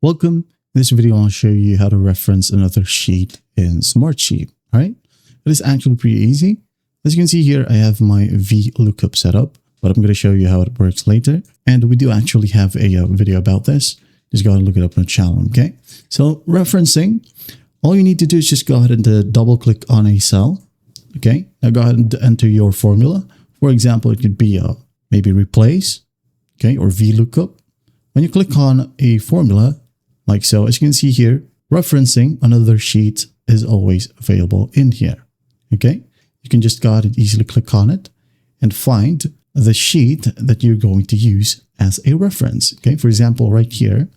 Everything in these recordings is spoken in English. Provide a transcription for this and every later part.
Welcome. In this video, I'll show you how to reference another sheet in Smartsheet. All right. It is actually pretty easy. As you can see here, I have my VLOOKUP set up, but I'm going to show you how it works later. And we do actually have a video about this. Just go ahead and look it up on the channel. Okay. So referencing, all you need to do is just go ahead and double click on a cell. Okay. Now go ahead and enter your formula. For example, it could be maybe replace. Okay. Or VLOOKUP. When you click on a formula, like so, as you can see here, referencing another sheet is always available in here. Okay, you can just go ahead and easily click on it and find the sheet that you're going to use as a reference. Okay, for example, right here,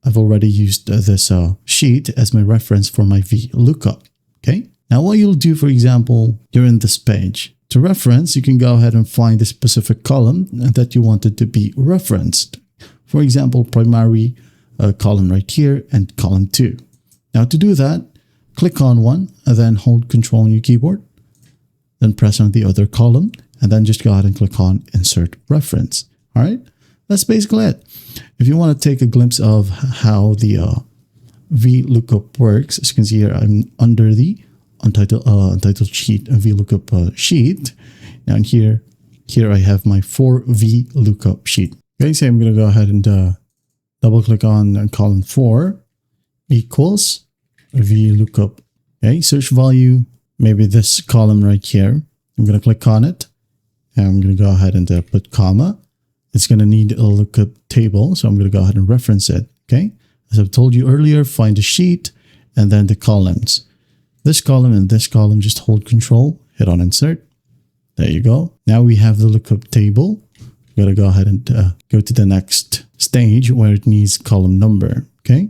I've already used this sheet as my reference for my VLOOKUP. Okay, now what you'll do, for example, during this page, to reference, you can go ahead and find the specific column that you wanted to be referenced. For example, primary column right here and column 2. Now to do that, click on one and then hold Control on your keyboard. Then press on the other column and then just go ahead and click on Insert Reference. All right, that's basically it. If you want to take a glimpse of how the VLOOKUP works, as you can see here, I'm under the untitled sheet, VLOOKUP sheet. Now in here I have my for VLOOKUP sheet. Okay, so I'm going to go ahead and double click on column 4 equals VLOOKUP. Okay, search value, maybe this column right here. I'm going to click on it and I'm going to go ahead and put comma. It's going to need a lookup table, so I'm going to go ahead and reference it. Okay, as I've told you earlier, find a sheet and then the columns. This column and this column, just hold Control, hit on Insert. There you go. Now we have the lookup table. We're going to go ahead and go to the next stage where it needs column number. Okay,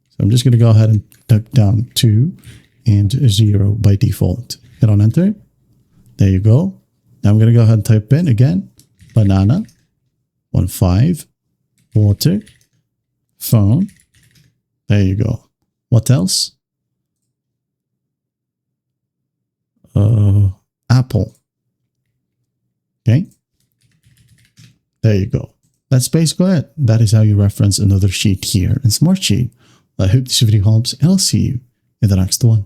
so I'm just going to go ahead and type down 2 and 0 by default. Hit on Enter. There you go. Now I'm going to go ahead and type in again banana 15 water phone. There you go. What else? Apple. Okay. There you go. That's basically it. That is how you reference another sheet here in Smartsheet. I hope this video helps and I'll see you in the next one.